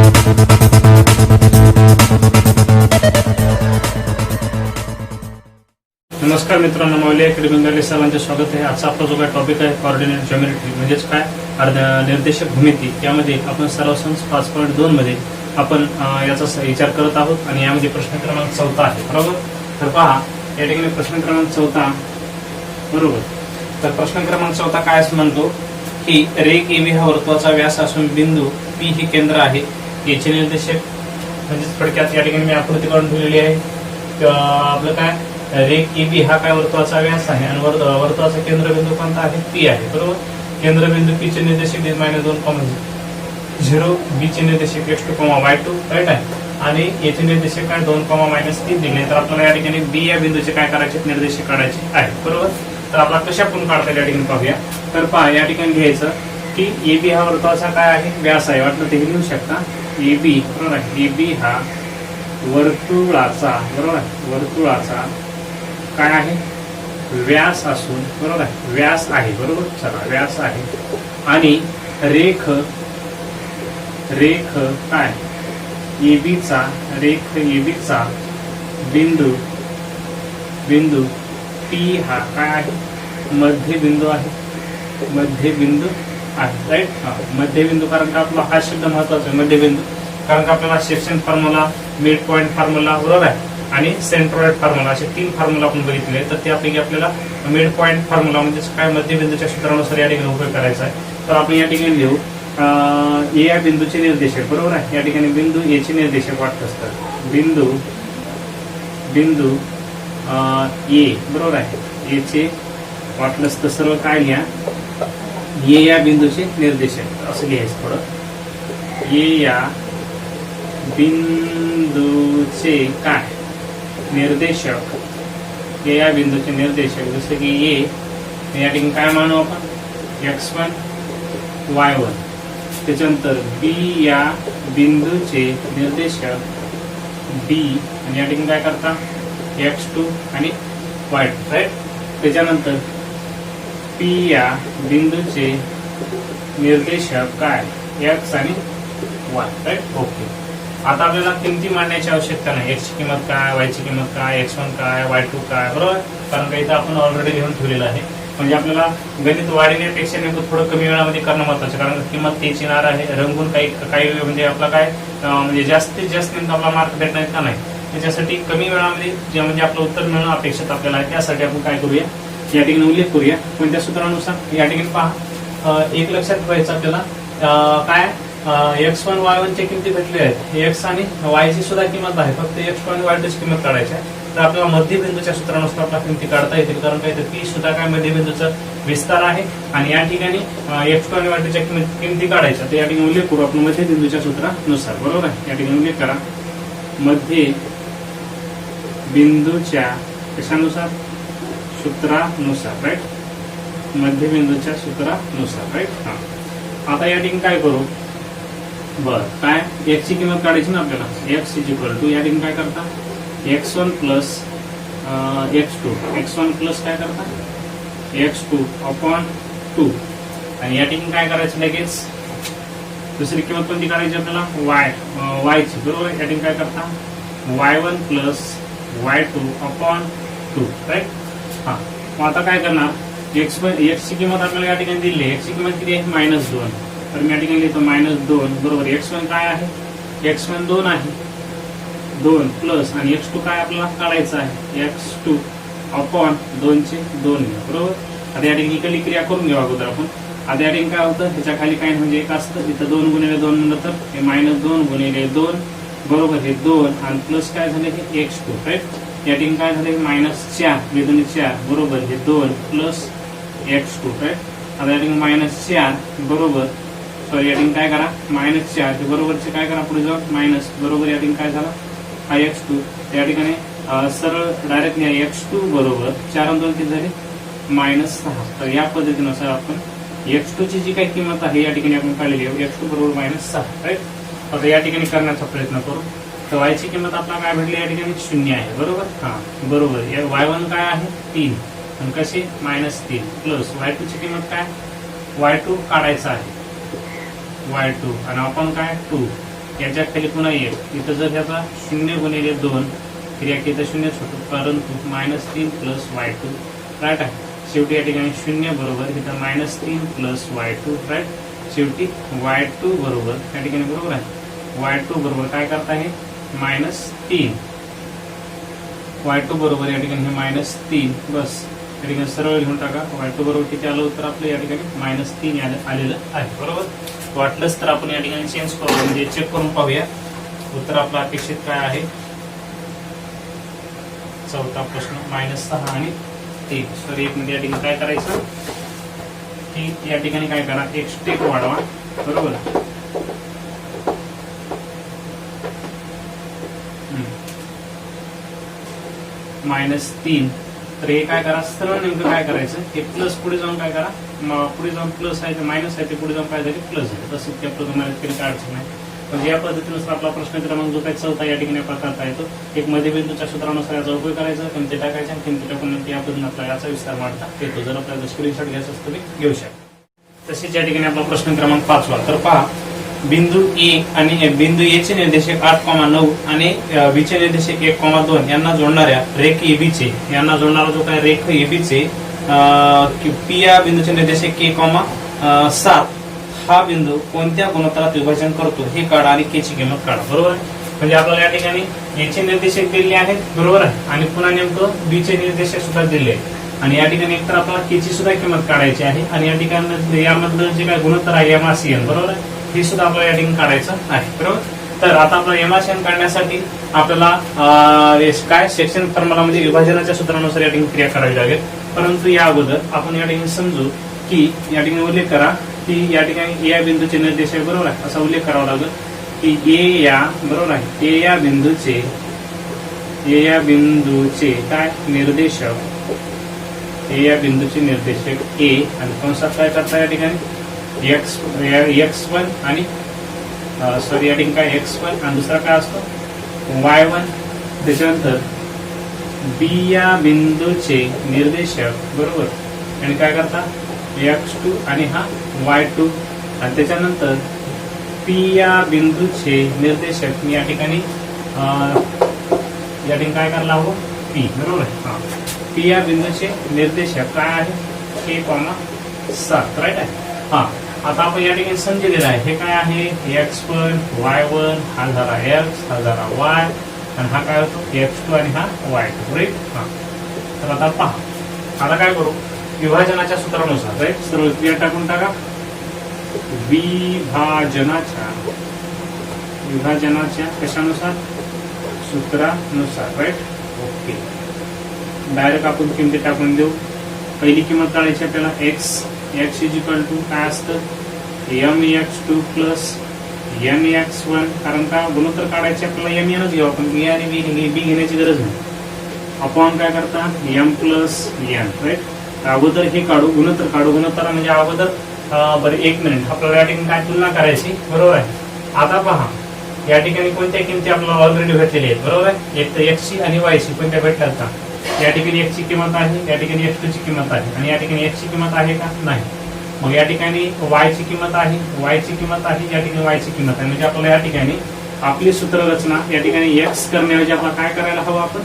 नमस्कार मित्रांनो, माऊली अकॅडमीमध्ये सर्वांचे स्वागत आहे. आजचा आपला जो काय टॉपिक आहे कोऑर्डिनेट ज्योमेट्री म्हणजेच काय निर्देशक भूमिती, यामध्ये आपण सरासरी 5.2 मध्ये आपण याचा विचार करत आहोत आणि यामध्ये प्रश्न क्रमांक 14 आहे. बरोबर. तर पहा या ठिकाणी प्रश्न क्रमांक 14 बरोबर. तर प्रश्न क्रमांक 14 काय असं म्हणतो की रेख AB हा वर्तुळाचा व्यास असून बिंदू P हे केंद्र आहे. याचे निर्देशक म्हणजेच थोडक्यात या ठिकाणी मी आकृती काढून ठेवलेली आहे. आपलं काय रेख AB हा काय वर्तुळाचा व्यास आहे आणि वर्तुळाचा केंद्रबिंदू कोणता आहे? P आहे. बरोबर. केंद्रबिंदू P चे निर्देशक -2,0 B चे निर्देशक x2, y2 राईट आहे आणि याचे निर्देशक काय 2,-3 दिले. तर आपल्याला या ठिकाणी B या बिंदूचे काय करायचे? निर्देशक काढायचे आहे. बरोबर. तर आपला कशातून काढता येईल या ठिकाणी पाहूया. तर पहा या ठिकाणी घ्यायचं की AB हा वर्तुळाचा काय आहे? व्यास आहे. वाटलं ते लिहू शकता. AB बरोबर आहे. AB हा वर्तुळाचा बरोबर आहे. वर्तुळाचा काय आहे? व्यास असून बरोबर आहे. व्यास आहे. बरोबर. चला व्यास आहे आणि रेख काय एबीचा बिंदू P हा काय आहे? मध्यबिंदू आहे. मध्यबिंदू आहे राईट. मध्यबिंदू कारण का आपला हा शब्द महत्वाचा आहे. मध्यबिंदू कारण का आपल्याला section formula, mid point formula बरोबर आहे आणि सेंट्रॉइड फॉर्म्युला असे 3 फॉर्म्युला आपण बघितले. तर त्यापैकी आपल्याला मिड पॉइंट फॉर्म्युला म्हणजे काय मध्यबिंदूच्या सूत्रानुसार या ठिकाणी उपयोग करायचा आहे. तर आपण या ठिकाणी लिहू ए या बिंदूचे निर्देशक बरोबर आहे. या ठिकाणी बिंदू ए चे निर्देशक वाटत असतात. बिंदू ए बरोबर आहे. ए चे वाटलं असतं सर्व काय लिहा ए या बिंदूचे निर्देशक असं लिहायचं थोडं. ए या बिंदूचे काय निर्देशक? ए या बिंदूचे निर्देशक जसे की ए या ठिकाणी काय मानू आपण? x1 y1. त्याच्यानंतर B या बिंदूचे निर्देशक B आणि या ठिकाणी काय करता? x2 आणि y2 राईट. त्याच्यानंतर P या बिंदूचे निर्देशक काय? x आणि y राईट. ओके. आता आपल्याला किमती मांडण्याची आवश्यकता नाही. x ची किंमत काय, y ची किंमत काय, x1 काय, y2 काय बरोबर. कारण का इथं आपण ऑलरेडी लिहून ठेवलेलं आहे. म्हणजे आपल्याला गणित वाढवण्यापेक्षा नेमकं थोडं कमी वेळामध्ये करणं महत्वाचं. कारण किंमत तेच येणार आहे. रंगून काही म्हणजे आपला काय म्हणजे जास्तीत जास्त नेमकं आपला मार्क भेटणार का नाही, त्याच्यासाठी कमी वेळामध्ये जे म्हणजे आपलं उत्तर मिळणं अपेक्षित आपल्याला आहे. त्यासाठी आपण काय करूया या ठिकाणी उल्लेख करूया कोणत्या सूत्रानुसार. या ठिकाणी पहा एक लक्षात ठेवायचं आपल्याला काय x1 y1 च्या किमती भेटल्या आहेत. x आणि y ची सुद्धा किंमत आहे. फक्त x2 आणि y2 ची किंमत काढायची आहे. तर आपल्याला मध्यबिंदूच्या सूत्रानुसार आपल्या किमती काढता येतील. कारण काय तर P सुद्धा काय मध्यबिंदूचा विस्तार आहे आणि या ठिकाणी x2 आणि y2 च्या किमती काढायच्या. तर या ठिकाणी उल्लेख करू आपण मध्यबिंदूच्या सूत्रानुसार बरोबर आहे. या ठिकाणी उल्लेख करा मध्य बिंदूच्या कशानुसार? सूत्रानुसार राईट. मध्यबिंदूच्या सूत्रानुसार राईट. आता या ठिकाणी काय करू? बर काय x ची किंमत काढायची ना आपल्याला. x = या ठिकाणी काय करता? x1 plus x2. x1 plus काय करता? x2/2 आणि या ठिकाणी काय करायचं? लगेच दुसरी किंमत कोणती काढायची आपल्याला? y ची बरोबर. या ठिकाणी काय करता? y1 plus y2/2 right. हा मग आता काय करणार? x ची किंमत आपल्याला या ठिकाणी दिली. x ची किंमत किती आहे? -2. तर मी या ठिकाणी लिहितो -2 बरोबर. x1 काय आहे? x1 2 आहे. 2 प्लस आणि x2 काय आपल्याला काढायचं आहे? x2/2 चे 2 बरोबर. आता या ठिकाणी इकडली क्रिया करून घेऊ अगोदर आपण. आता या ठिकाणी काय होतं? त्याच्या खाली काय म्हणजे एक असतं इथं 2 × 2 म्हणलं तर हे -2 × 2 बरोबर. हे 2 आणि प्लस काय झाले? हे x2 राईट. या ठिकाणी काय झाले? -4 4 बरोबर. हे 2 प्लस x2 राईट. आता या ठिकाणी -4 बरोबर. सॉरी या ठिकाणी काय करा? -4 ते बरोबरचे काय करा पुढे जाऊन मायनस बरोबर. या ठिकाणी काय झालं? हा x2. त्या ठिकाणी सरळ डायरेक्ट x2 बरोबर 4 आणि 2 किती झाले? -6. तर या पद्धतीनुसार आपण x2 ची जी काही किंमत आहे या ठिकाणी आपण काढलेली आहे x2 बरोबर -6 राईट. आता या ठिकाणी करण्याचा प्रयत्न करू. तर y ची किंमत आपल्याला काय भेटली? या ठिकाणी 0 आहे बरोबर. हा बरोबर. y1 काय आहे? 3 आणि कशी? -3 प्लस y2 ची किंमत काय? y2 काढायचा आहे y2 आणि आपण काय 2 याच्या खाली पुन्हा 1, इथं जर ह्याचा 0 गुणिले 2 क्रिया की इथं 0 होतो, परंतु -3 + y2 राईट आहे. शेवटी या ठिकाणी 0 बरोबर इथं -3 + y2 राईट. शेवटी y2 बरोबर या ठिकाणी बरोबर आहे. y2 बरोबर काय करता आहे -3. y2 बरोबर या ठिकाणी हे -3 बस या ठिकाणी सरळ लिहून टाका. y2 बरोबर किती आलं उत्तर आपलं या ठिकाणी -3 आलेलं आहे. बरोबर. वाटलंच तर आपण या ठिकाणी चेंज करू म्हणजे चेक करून पाहूया उत्तर आपलं अपेक्षित काय आहे. चौथा प्रश्न -6 आणि 3. सॉरी एक म्हणजे या ठिकाणी काय करायचं की या ठिकाणी काय करा एक स्टेप वाढवा. बरोबर. -3 तर हे काय करा सरळ नेमकं काय करायचं हे प्लस पुढे जाऊन काय करा पुढे जाऊन प्लस आहे ते मायनस आहे ते पुढे जाऊन काय झाले प्लस आहे. तसंच त्या प्रमाणे केलं काय अडचण नाही. म्हणजे या पद्धतीनुसार आपला प्रश्न क्रमांक जो काही चौथा या ठिकाणी आपण करता येतो. एक मध्यबिंदूच्या सूत्रानुसार याचा उपयोग करायचा, किमती टाकायच्या, किमती टाकून या पद्धतीने आपला याचा विस्तार मांडता येतो. जर आपल्याला स्क्रीनशॉट घ्यायचा असतो तुम्ही घेऊ शकता. तसेच या ठिकाणी आपला प्रश्न क्रमांक 5वा तर पहा बिंदू ए आणि बिंदू ए चे निर्देशक 8,9 आणि बी चे निर्देशक 1,2 यांना जोडणाऱ्या रेख एबीचे यांना जोडणारा जो काय रेख एबीचे पी या बिंदूचे निर्देशक K,7 हा बिंदू कोणत्या गुणोत्तरात विभाजन करतो हे काढा आणि के ची किंमत काढा. बरोबर आहे. म्हणजे आपल्याला या ठिकाणी ए चे निर्देशक दिले आहेत. बरोबर आहे. आणि पुन्हा नेमकं बी चे निर्देशक सुद्धा दिले आहेत आणि या ठिकाणी एकतर आपल्याला के ची सुद्धा किंमत काढायची आहे आणि या ठिकाणी यामधलं जे काय गुणोत्तर आहे एमआरसीएन बरोबर आहे हे सुद्धा आपल्याला या ठिकाणी काढायचं आहे. बरोबर. तर आता आपलं एमआरसीएन काढण्यासाठी आपल्याला काय सेक्शन फॉर्म्युला म्हणजे विभाजनाच्या सूत्रानुसार या ठिकाणी क्रिया करावी लागेल. परंतु या अगोदर आपण या ठिकाणी समजू की या ठिकाणी उल्लेख करा की या ठिकाणी ए या बिंदूचे निर्देशक बरोबर आहे असा उल्लेख करावा लागेल की ए या बरोबर आहे ए या बिंदूचे काय निर्देशक ए या बिंदूचे निर्देशक ए आणि कंसात काय करता या ठिकाणी x1 आणि सॉरी या ठिकाणी काय x1 आणि दुसरा काय असतो y1. त्याच्यानंतर बी या बिंदूचे निर्देशक बरोबर आणि काय करता x2 आणि हा y2 आणि त्याच्यानंतर पी या बिंदूचे निर्देशक या ठिकाणी काय करायला हवं पी बरोबर आहे. पी या बिंदूचे निर्देशक काय आहे K,7 राईट आहे. आता आपण या ठिकाणी समजलेलं आहे हे काय आहे x1 y1 हा झाला x हा झाला y आणि हा काय होतो x2 आणि हा y2 राईट. तर आता पहा आता काय करू विभाजनाच्या सूत्रानुसार राईट सर्व क्रिया टाकून टाका. विभाजनाच्या कशानुसार सूत्रानुसार राईट. ओके. डायरेक्ट आपण किमती टाकून देऊ. पहिली किंमत काढायची आपल्याला x इज इक्वल टू काय असतं mx2 प्लस mx1 कारण का गुणोत्तर काढायचे आपल्याला m nच घेऊ आपण ए आणि बी घेण्याची गरज नाही. आपण काय करता m प्लस n राईट. अगोदर हे काढू गुणोत्तर म्हणजे अगोदर बरं 1 मिनिट आपल्याला या ठिकाणी काय तुलना करायची बरोबर आहे. आता पहा या ठिकाणी कोणत्या किमती आपल्याला ऑलरेडी भेटलेल्या आहेत बरोबर आहे. एक तर x ची आणि y ची कोणत्या भेटतात का या ठिकाणी x ची किंमत आहे या ठिकाणी x2 ची किंमत आहे आणि या ठिकाणी x ची किंमत आहे का नाही. मग या ठिकाणी y ची किंमत आहे y ची किंमत आहे या ठिकाणी y ची किंमत आहे. म्हणजे आपल्याला या ठिकाणी आपली सूत्ररचना या ठिकाणी x करण्याऐवजी आपल्याला काय करायला हवं आपण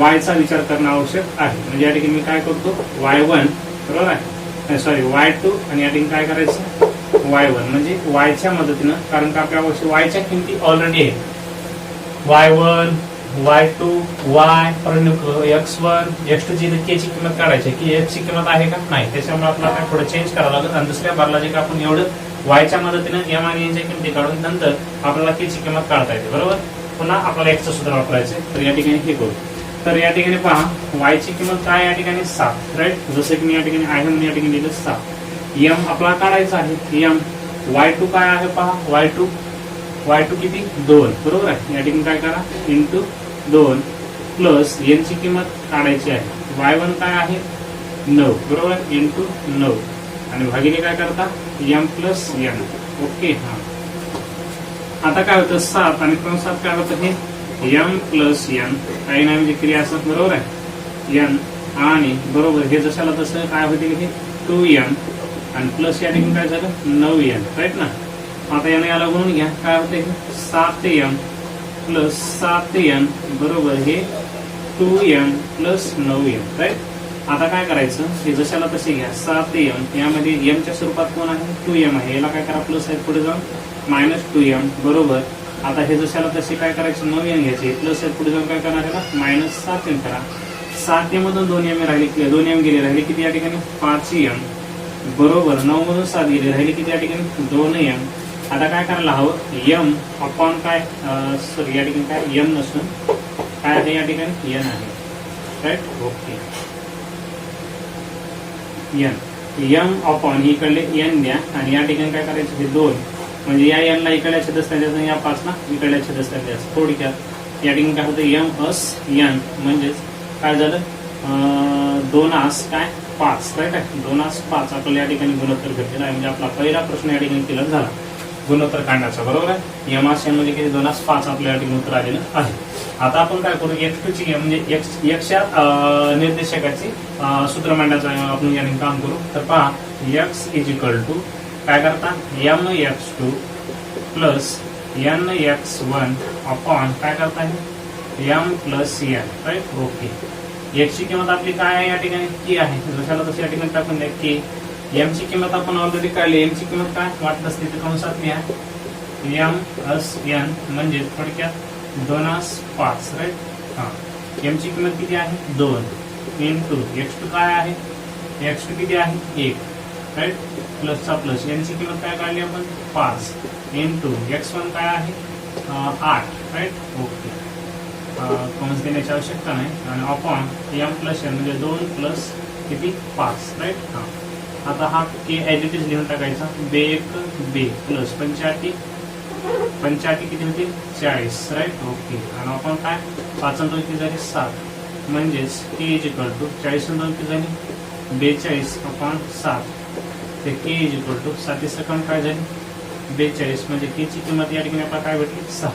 y चा विचार करणं आवश्यक आहे. म्हणजे या ठिकाणी मी काय करतो y1 बरोबर आहे सॉरी y2 आणि या ठिकाणी काय करायचं y1 म्हणजे y च्या मदतीनं कारण का आपल्या y च्या किमती ऑलरेडी आहे y1 y2 y परंतु x1 x2 ची k ची किंमत काढायची की x ची किंमत आहे का नाही. त्याच्यामुळे आपल्याला काय थोडं चेंज करावं लागेल आणि दुसऱ्या बारला जे आपण एवढं y च्या मदतीनं m आणि n च्या किमती काढून नंतर आपल्याला k ची किंमत काढता येते बरोबर. पुन्हा आपल्याला x चं सूत्र वापरायचं तर या ठिकाणी हे करू. तर या ठिकाणी पहा y ची किंमत काय या ठिकाणी 7 राईट. जसं की मी या ठिकाणी आहे म्हणून या ठिकाणी लिहिलं 7. m आपल्याला काढायचा आहे m y2 काय आहे पहा y2 किती 2 बरोबर आहे. या ठिकाणी काय करा इंटू 2 प्लस n ची किंमत काढायची आहे y1 काय आहे 9 बरोबर इंटू 9 आणि भागिले काय करता m प्लस n. ओके. आता काय होतं 7 आणि कंसात काय होतं हे m प्लस n काही नाही म्हणजे क्रिया असतात बरोबर आहे n आणि बरोबर हे जशाला तसं काय होते की 2m आणि प्लस या ठिकाणी काय झालं 9n राईट ना. आता याने याला गुणून घ्या, काय होते 7m प्लस 7n बरोबर हे 2m प्लस 9m, राईट. आता काय करायचं, हे जशाला तसे घ्या. 7m यामध्ये m च्या स्वरूपात कोण आहे 2m आहे, याला काय करा प्लस आहे पुढे जाऊन -2m बरोबर. आता हे जशाला तसे काय करायचं 9m घ्यायचे प्लस आहे पुढे जाऊन काय करणार याला -7m करा. 7m मधून 2m राहिले, 2m गेले राहिले किती या ठिकाणी 5m बरोबर. 9 मधून 7 गेले राहिले किती या ठिकाणी 2m. आता काय करायला हवं m अपॉन काय सॉरी या ठिकाणी काय m नसून काय आहे या ठिकाणी n आहे, राईट. ओके m अपॉन इकडले n द्या आणि या ठिकाणी काय करायचं हे 2 म्हणजे या n ला इकडल्या छेदस्थान द्यायचं, या 5 ला इकडल्या छेदस्थान द्यायचं. थोडक्यात या ठिकाणी काय होतं m अस n म्हणजेच काय झालं 2 आस काय 5, राईट आहे. 2 आस 5 आपल्याला या ठिकाणी गुणोत्तर भेटलेला आहे. म्हणजे आपला पहिला प्रश्न या ठिकाणी क्लिअर झाला गुणोत्तर काढण्याचा, बरोबर आहे. m आस n म्हणजे किती 2 आस 5 आपल्या या ठिकाणी उत्तर आलेलं आहे. आता आपण काय करू x2 ची म्हणजे x च्या निर्देशकाची सूत्र मांडण्याचं आपण याने काम करू. तर पहा x इज इक्वल टू काय करता mx2 प्लस nx1 अपॉन काय करता है m plus n, right. Okay x ची किंमत आपली काय आहे या ठिकाणी की आहे, जशाला तशी या ठिकाणी टाकून द्या की m ची किंमत आपण ऑलरेडी काढली. m ची किंमत काय वाटत असते ते कंसात लिहा m प्लस n म्हणजे थोडक्यात 2 आस 5, राईट. हा m ची किंमत किती आहे 2 इंटू x2 काय आहे x2 किती आहे 1, राईट. प्लसचा प्लस n ची किंमत काय काढली आपण 5 इंटू x1 काय आहे 8, राईट. ओके कंस देण्याची आवश्यकता नाही आणि अपॉन m प्लस n म्हणजे 2 प्लस किती 5, राईट. हा आता हा के एज इट इज लिहून टाकायचा 2 प्लस 85 किती होते 40, राईट. ओके आणि आपण काय 5 आणि 2 किती झाली 7 म्हणजेच के इज इक्वल टू 40 आणि 2 किती झाली 42 अपॉन 7 ते के इज इक्वल टू 7 सेकंड काय झाली 42 म्हणजे के ची किंमत या ठिकाणी आपल्याला काय भेटली 6.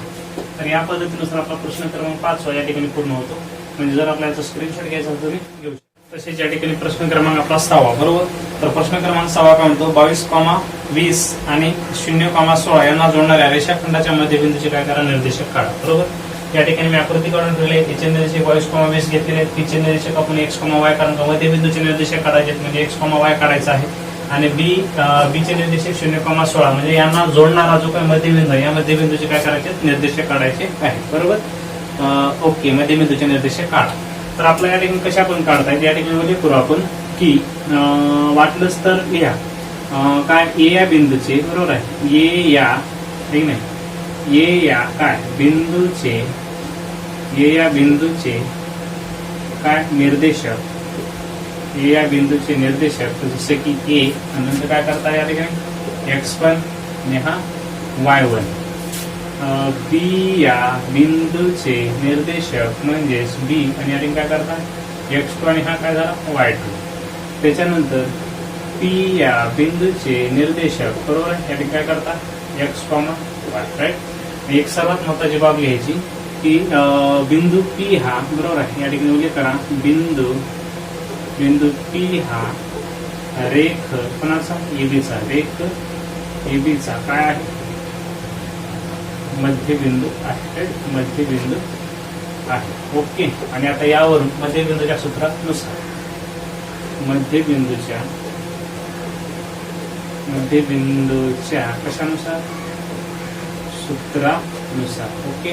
तर या पद्धतीनुसार आपला प्रश्न क्रमांक 5 या ठिकाणी पूर्ण होतो. म्हणजे जर आपल्याला स्क्रीनशॉट घ्यायचा असेल तुम्ही घेऊ शकता. तसेच या ठिकाणी प्रश्न क्रमांक आपला 6 बरोबर. तर प्रश्न क्रमांक 6 काय म्हणतो 22,20 आणि 0,16 यांना जोडणाऱ्या रेषाखंडाच्या मध्यबिंदूचे काय करा निर्देशक काढा, बरोबर. या ठिकाणी मी आकृती काढून ठेवले. तिचे निर्देशक 22,20 घेतलेले आहेत. तिचे निर्देशक आपण x, y कारण का मध्यबिंदूचे निर्देशक काढायचे म्हणजे x, y काढायचा आहे आणि बी चे निर्देशक 0,16 म्हणजे यांना जोडणारा जो काही मध्यबिंदू आहे या मध्यबिंदूचे काय करायचे निर्देशक काढायचे आहे, बरोबर. ओके मध्यबिंदूचे निर्देशक काढा. तर आपल्या या ठिकाणी कशा पण काढता येते या ठिकाणी मध्ये करू आपण की वाटलंच तर लिहा काय ए या बिंदूचे, बरोबर आहे. ए या ठीक नाही ए या काय बिंदूचे ए या बिंदूचे काय निर्देशक ए या बिंदूचे निर्देशक जसे की ए आणि नंतर काय करता या ठिकाणी x1 आणि हा y1. बी या बिंदूचे निर्देशक म्हणजेच बी आणि या ठिकाणी काय करता x2 आणि हा काय झाला y2. त्याच्यानंतर पी या बिंदूचे निर्देशक बरोबर आहे या ठिकाणी काय करता x, y, राईट. एक सर्वात महत्वाची बाब घ्यायची की बिंदू पी हा बरोबर आहे या ठिकाणी उल्लेख करा बिंदू पी हा रेख कोणाचा एबीचा रेख एबीचा काय आहे मध्यबिंदू आहे, मध्यबिंदू आहे. ओके आणि आता यावरून मध्यबिंदूच्या सूत्रानुसार मध्यबिंदूच्या कशानुसार सूत्रानुसार. ओके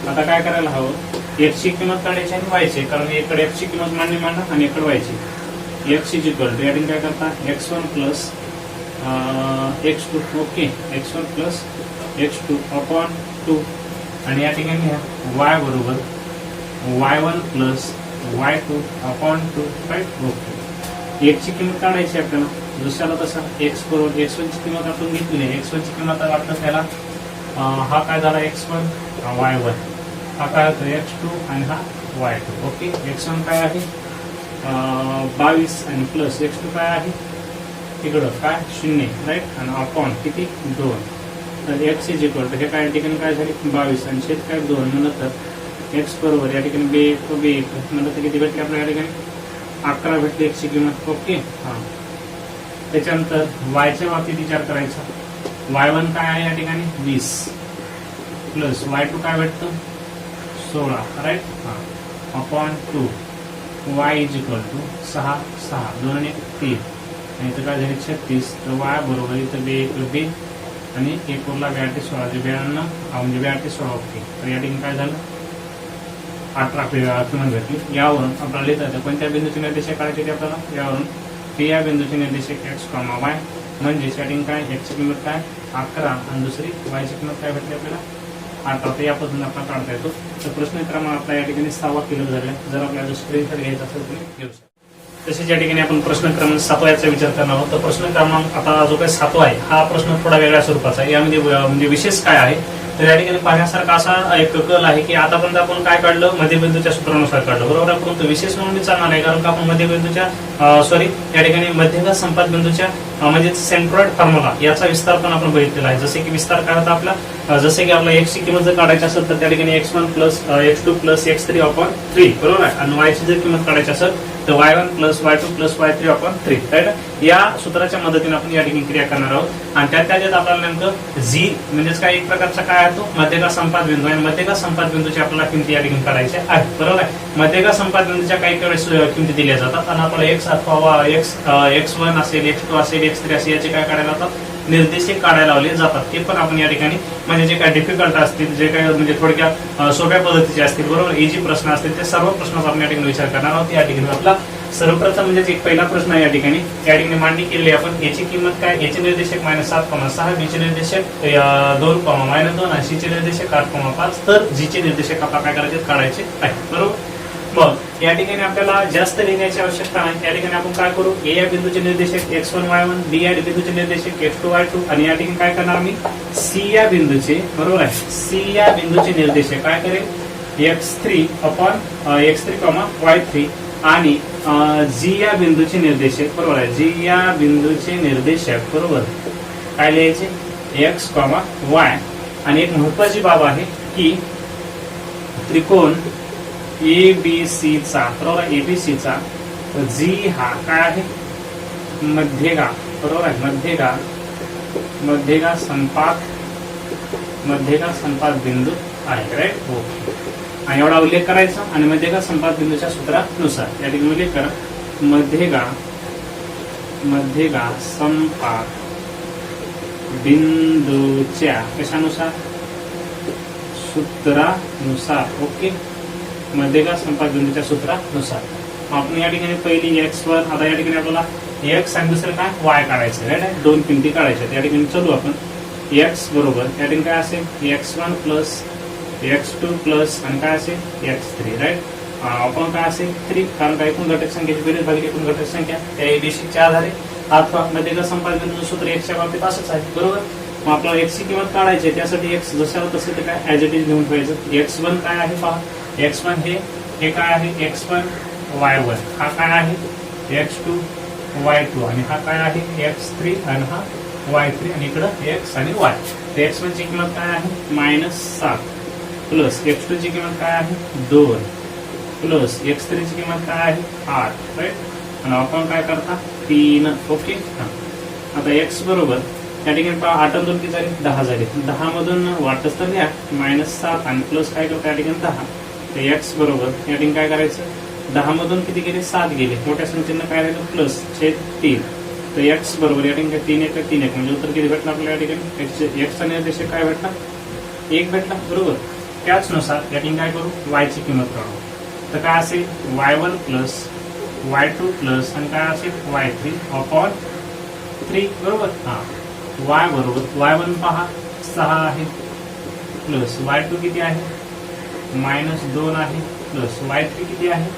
आता काय करायला हवं x ची किंमत काढायची आणि y ची, कारण इकडे x ची किंमत मांडा आणि इकडे y ची. x इज इक्वल टू या ठिकाणी काय करता x1 plus x2. Okay x1 plus x2 upon 2 आणि या ठिकाणी y बरोबर y1 plus y2 upon 2, right. Okay x ची किंमत काढायची आपल्याला जशाला तसा x बरोबर x1 ची किंमत आपण घेतली आहे. x1 ची किंमत वाटतं त्याला हा काय झाला x1 y1 हा काय होतो x2 आणि हा y2. ओके x1 काय आहे 22 आणि प्लस x2 काय आहे तिकडं काय 0, राईट. आणि अपॉन किती 2. तर x इज इक्वल टू हे काय ठिकाणी काय झाले 22 आणि छेद काय 2 म्हणलं तर x बरोबर या ठिकाणी बे म्हणलं तर किती भेटले आपल्या या ठिकाणी 11 भेटली x ची किंमत. ओके हा त्याच्यानंतर y च्या बाबतीत विचार करायचा y1 काय आहे या ठिकाणी 20 प्लस y2 काय भेटतं 16 right upon 2 y is equal to 6 2 आणि 3 आणि इथं काय झाले 36 तर y बरोबर इथं 2 आणि 1 उरला 82 16 म्हणजे 82 16 ओके. तर या ठिकाणी काय झालं 18 किंमत भेटली. यावरून आपल्याला लिहिता येतं कोणत्या बिंदूचे निर्देशक काढायचे ते आपल्याला. यावरून हे या बिंदूचे निर्देशक x, y म्हणजे या ठिकाणी काय x ची किंमत काय 11 आणि दुसरी y ची किंमत काय भेटली आपल्याला 18. तर यापासून आपण काढता येतो. तर प्रश्न क्रमांक आपला या ठिकाणी 6वा केला झाला. जर आपल्याला स्क्रीनशॉट घ्यायचा असेल तर घेऊ शकतो. तसेच या ठिकाणी आपण प्रश्न क्रमांक 7 याचा विचार करणार आहोत. तर प्रश्न क्रमांक आता जो काही 7 आहे हा प्रश्न थोडा वेगळ्या स्वरूपाचा आहे. यामध्ये म्हणजे विशेष काय आहे तर या ठिकाणी पाहण्यासारखा असा एक कल आहे की आतापर्यंत आपण काय काढलं मध्यबिंदूच्या सूत्रानुसार काढलं बरोबर आहे. परंतु विशेष म्हणून मी चालणार आहे कारण का आपण मध्यबिंदूच्या या ठिकाणी मध्यगत संपात बिंदूच्या म्हणजे सेंट्रॉइड फॉर्म्युला याचा विस्तार पण आपण बघितलेला आहे. जसे की विस्तार काय होता आपला जसे की आपला x ची किंमत जर काढायची असेल तर त्या ठिकाणी x1 plus x2 plus x3 upon 3 बरोबर आहे. आणि y ची जर किंमत काढायची असेल तर y1 plus y2 plus y3 upon 3 right. या सूत्राच्या मदतीने आपण या ठिकाणी क्रिया करणार आहोत. आणि त्याच्यात आपल्याला नेमकं z म्हणजेच काय एक प्रकारचा काय आहे तो मध्यगत संपात बिंदू आणि मध्यगत संपात बिंदूची आपल्याला किमती या ठिकाणी काढायच्या आहेत बरोबर आहे. मध्यगत संपात बिंदूच्या काही किमती दिल्या जातात आणि आपल्याला x अथवा x1 असेल x2 असेल x3 असेल याचे काय काढायला जातात निर्देशक काढायला लावले जातात. ते पण आपण या ठिकाणी म्हणजे जे काही डिफिकल्ट असतील जे काही म्हणजे थोडक्यात सोप्या पद्धतीचे असतील बरोबर इजी प्रश्न असतील ते सर्व प्रश्नाचा आपण या ठिकाणी विचार करणार आहोत. या ठिकाणी आपला सर्वप्रथम म्हणजे एक पहिला प्रश्न आहे या ठिकाणी मांडणी केलेली आपण याची किंमत काय याचे निर्देशक -7,6 बी चे निर्देशक 2, -2 आणि सी चे निर्देशक 8,5 तर जी चे निर्देशक आपल्याला काय करायचे काढायचे आहेत बरोबर. मग या ठिकाणी आपल्याला जास्त लिहिण्याची आवश्यकता नाही. या ठिकाणी आपण काय करू ए या बिंदूचे निर्देशक x1 y1 बी या बिंदूचे निर्देशक x2 y2 आणि या ठिकाणी काय करणार मी सी या बिंदूचे बरोबर आहे सी या बिंदूचे निर्देशक काय करेल x3 अपॉन x3, y3 आणि जी या बिंदूचे निर्देशक बरोबर आहे जी या बिंदूचे निर्देशक बरोबर काय लिहायचे x, y आणि एक महत्वाची बाब आहे की त्रिकोण ABC चा बरोबर ABC चा जी हा काय आहे मध्यगा बरोबर आहे मध्यगा संपात बिंदू आहे राईट हो. आणि एवढा उल्लेख करायचा आणि मध्यगा संपात बिंदूच्या सूत्रानुसार या ठिकाणी उल्लेख करा मध्यगा संपात बिंदूच्या कशानुसार सूत्रानुसार ओके मध्यगा संपात बिंदूच्या सूत्रानुसार. आपण या ठिकाणी पहिली x1 आता या ठिकाणी आपल्याला x आणि दुसरं काय y काढायचं राईट दोन किमती काढायच्या. या ठिकाणी चलू आपण x बरोबर या ठिकाणी काय असेल x1 प्लस x2 प्लस आणि काय असेल x3 राईट आपण काय असेल 3 कारण काय एकूण घटक संख्येची बेरीज भागिले एकूण घटक संख्या त्या एबीसीच्या आधारे अथवा मध्यगा संपात बिंदूचं सूत्र x च्या बाबतीत असंच आहे बरोबर. मग आपल्याला x ची किंमत काढायची त्यासाठी x जशावर तसे ते काय ऍज इट इज लिहून ठेवायचं. x1 काय आहे पहा x1 हे काय आहे x1 y1 हा काय आहे x2 y2 आणि हा काय आहे x3 आणि हा y3 आणि इकडं x आणि y. तर x1 ची किंमत काय आहे -7 प्लस x2 ची किंमत काय आहे 2 प्लस x3 ची किंमत काय आहे 8 राईट आणि आपण काय करता 3 ओके. आता x बरोबर या ठिकाणी 8 आणि 2 किती झाले 10 झाले 10 मधून वाटच तर घ्या -7 आणि प्लस काय करता या ठिकाणी 10 तर x बरोबर या ठिकाणी काय करायचं 10 मधून किती गेले 7 गेले मोठ्या संख्येनं काय राहिलं प्लस छेद 3 तर x बरोबर या ठिकाणी 3 1 3 1 म्हणजे उत्तर किती भेटलं आपल्याला या ठिकाणी x चा निर्देशक काय भेटला 1 भेटला बरोबर. त्याचनुसार या ठिकाणी काय करू y ची किंमत काढू तर काय असेल y1 प्लस y2 प्लस आणि काय असेल y3 अपॉन 3 बरोबर हा y बरोबर y1 पहा 6 आहे प्लस y2 किती आहे -2 आहे प्लस y3 किती आहे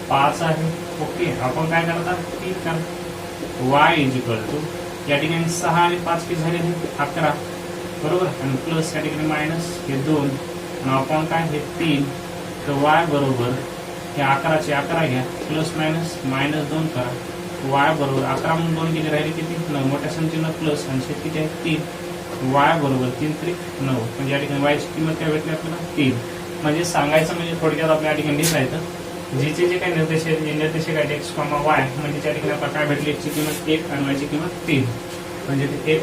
5 आहे ओके. आपण काय करतात ठीक कर y इज इक्वल टू या ठिकाणी 6 आणि 5 किती झाले 11 बरोबर आणि प्लस या ठिकाणी मायनस हे 2 आणि आपण काय हे 3 तर y बरोबर हे 11 चे 11 घ्या प्लस -2 करा y बरोबर 11 म्हणून 2 किती राहिले किती 9 मोठ्या संख्येनं प्लस आणि शेत किती आहे 3 y बरोबर 3 3 9 म्हणजे या ठिकाणी y ची किंमत काय भेटली आपल्याला 3. म्हणजे सांगायचं म्हणजे थोडक्यात आपल्या या ठिकाणी लिहायचं जीचे जे काही निर्देशक आहेत x, y म्हणजे त्या ठिकाणी आपल्याला काय भेटली x ची किंमत 1 आणि y ची किंमत 3 म्हणजे ते 1,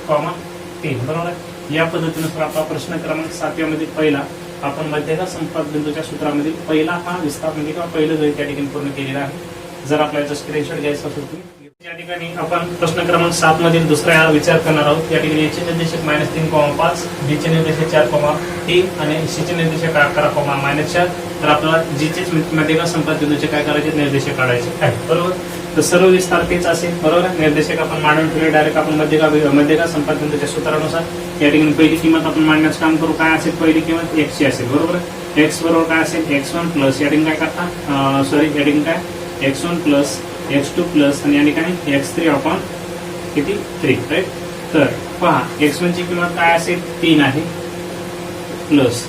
3 बरोबर आहे. या पद्धतीनुसार आपला प्रश्न क्रमांक 7 मध्ये पहिला आपण मध्यगा संपात बिंदूच्या सूत्रामधील पहिला हा विस्तार म्हणजे किंवा पहिलं गणित त्या ठिकाणी पूर्ण केलेला आहे. जर आपल्याला स्क्रीनशॉट घ्यायचा असेल तर या ठिकाणी आपण प्रश्न क्रमांक 7 मधील दुसरा विचार करणार आहोत. या ठिकाणी याचे निर्देशक -3,5, बी चे निर्देशक 4,3 आणि सी चे निर्देशक 11,-4. तर आपल्याला जीचे मध्यगा संपात बिंदूचे काय करायचे निर्देशक काढायचे आहे बरोबर. तर सर्व विस्तार तेच असेल बरोबर आहे. निर्देशक आपण मांडून ठेवले डायरेक्ट आपण मध्यगा संपात बिंदूच्या सूत्रानुसार या ठिकाणी पहिली किंमत आपण मांडण्याचं काम करू. काय असेल पहिली किंमत x ची असेल बरोबर आहे. x बरोबर काय असेल x1 प्लस या ठिकाणी काय करता सॉरी या ठिकाणी काय x1 प्लस x2 प्लस आणि या ठिकाणी x3 अपॉन किती 3 राईट. तर पहा x1 ची किंमत काय असेल 3 आहे प्लस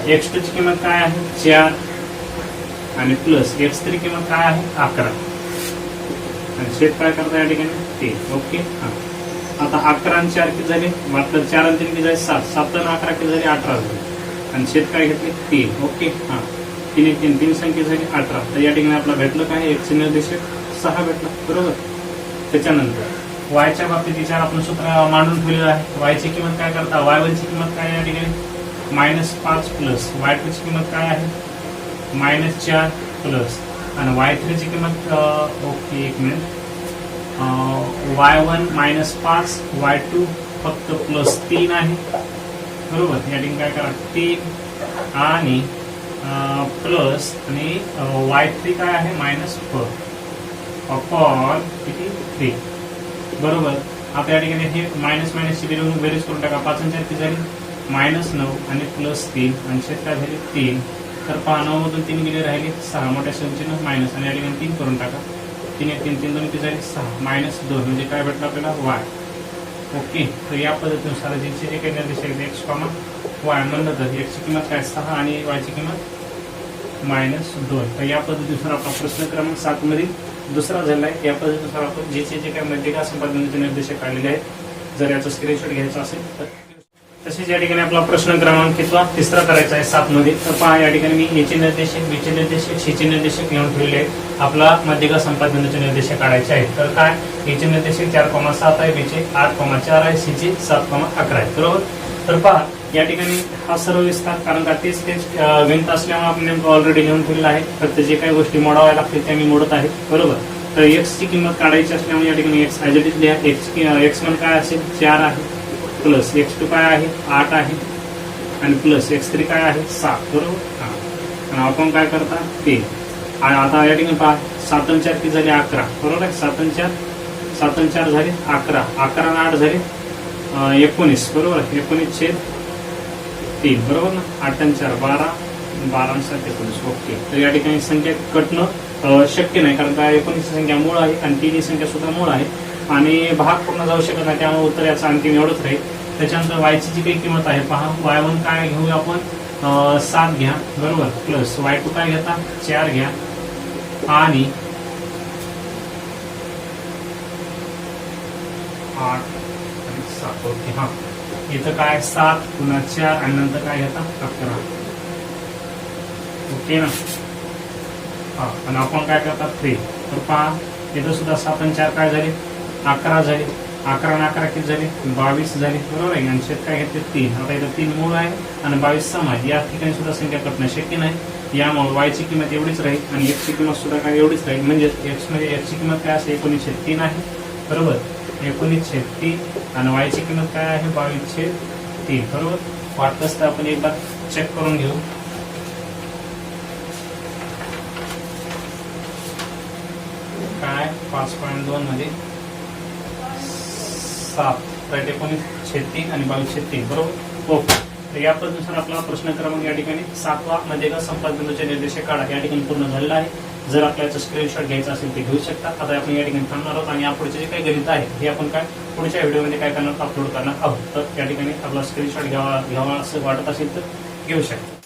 x2 ची किंमत काय आहे 4 आणि प्लस x3 किंमत काय आहे 11 आणि शेत काय करता या ठिकाणी 3. ओके हा. आता 11 आणि 4 किती झाले वाटलं 4 आणि 3 किती झाले 7, 7 आणि 11 किती झाले 18 झाले आणि शेत काय घेतले 3. ओके हा. 3 संख्या झाली 18. तर या ठिकाणी आपला भेटलं काय x चे निर्देशक 6 भेटला बरोबर. त्याच्यानंतर y च्या बाबतीत विचार आपण सूत्र मांडून ठेवलेलं आहे. y ची किंमत काय करता y1 ची किंमत काय या ठिकाणी -5 प्लस y2 ची किंमत काय आहे -4 प्लस आणि y3 ची किंमत ओके एक मिनिट y1 -5 y2 फक्त +3 आहे बरोबर. या ठिकाणी काय करा 3 आणि प्लस आणि y3 काय आहे -4 अपॉन किती 3 बरोबर. आता या ठिकाणी हे मायनस ची बेरीज करून टाका. 5 आणि 4 किती झाली -9 आणि +3 आणि शेत काय झाले 3. तर 9 मधून 3 गेले राहिले 6 मोठ्या संख्येनं मायनस आणि या ठिकाणी 3 करून टाका. 3 1 3 3 2 किती झाले 6 -2 म्हणजे काय भेटलं आपल्याला y. ओके. तर या पद्धतीनुसार जीचे एक निर्देशक x, y म्हणलं तर x ची किंमत काय 6 आणि y ची किंमत -2. तर या पद्धतीनुसार आपला प्रश्न क्रमांक 7 मध्ये दुसरा झाला आहे. या पद्धतीनुसार आपण जे काय मध्यगा संपात बिंदूचे निर्देशक काढलेले आहेत. जर याचा स्क्रीनशॉट घ्यायचा असेल तर तसेच या ठिकाणी आपला प्रश्न क्रमांक तिसरा करायचा आहे 7 मध्ये. तर पहा या ठिकाणी मी ए चे निर्देशक, बी चे निर्देशक, सी चे निर्देशक लिहून ठेवले आहेत. आपला मध्यगा संपात बिंदूचे निर्देशक काढायचे आहेत. तर काय ए चे निर्देशक 4,7 आहे, बी चे 8,4 आहे, सी चे 7,11 आहे बरोबर. तर पहा या ठिकाणी हा सर्व विस्तार कारण का तेच गणित असल्यामुळे आपण नेमकं ऑलरेडी लिहून ठेवलेलं आहे. फक्त जे काही गोष्टी मोडाव्या लागतील त्या मी मोडत आहे बरोबर. तर x ची किंमत काढायची असल्यामुळे या ठिकाणी x ॲज इट इज लिहा. x1 काय असेल 4 आहे प्लस x2 काय आहे 8 आहे आणि प्लस x3 काय आहे 7 बरोबर. आणि आपण काय करता 3 आणि आता या ठिकाणी पहा 7 आणि 4 किती झाले 11 बरोबर आहे. 7 आणि 4 झाले 11, 11 आणि 8 झाले 19 बरोबर. 19/3 बरोबर ना. 8 आणि 4 12, 12 आणि 7 19. ओके. तर या ठिकाणी संख्या कटणं शक्य नाही कारण का 19 संख्या मूळ आहे आणि 3 ही संख्या सुद्धा मूळ आहे आणि भाग पूर्ण जाऊ शकत नाही. त्यामुळे उत्तर याचं अंतिम एवढंच राहील. त्याच्यानंतर वायची जी काही किंमत आहे पहा y1 काय घेऊया आपण 7 घ्या बरोबर प्लस y2 काय घेता 4 घ्या आणि 8 आणि 7. ओके हा. इथं काय 7 पुन्हा 4 आणि नंतर काय घेता 11. ओके ना. हा आणि आपण काय करता 3. तर पहा इथं सुद्धा 7 आणि 4 काय झाले 11 झाले. 11 आणि 11 किती झाले 22 झाले बरोबर आहे. आणि शेत काय घेतले 3. आता इथं 3 मूळ आहे आणि 22 सम आहे. या ठिकाणी सुद्धा संख्या कटणं शक्य नाही. यामुळे y ची किंमत एवढीच राहील आणि x ची किंमत सुद्धा काय एवढीच राहील. म्हणजे x मध्ये x ची किंमत काय असेल 19/3 आहे बरोबर. 19/3 आणि y ची किंमत काय आहे 22/3 बरोबर. वाटलंच तर आपण एकदा चेक करून घेऊ. काय 5.2 मध्ये 7 राईट 19/3 आणि 22/3 बरोबर. ओके. तर या पद्धतीनुसार आपला प्रश्न क्रमांक या ठिकाणी 7वा मध्यगा संपात बिंदूचे निर्देशक काढा या ठिकाणी पूर्ण झालेला आहे. जर आपल्याला स्क्रीनशॉट घ्यायचा असेल ते घेऊ शकता. आता आपण या ठिकाणी थांबणार आहोत आणि यापुढचे जे काही गणित आहे हे आपण काय पुढच्या व्हिडिओमध्ये काय करणार अपलोड करणार आहोत. तर या ठिकाणी आपला स्क्रीनशॉट घ्यावा असं वाटत असेल तर घेऊ शकता.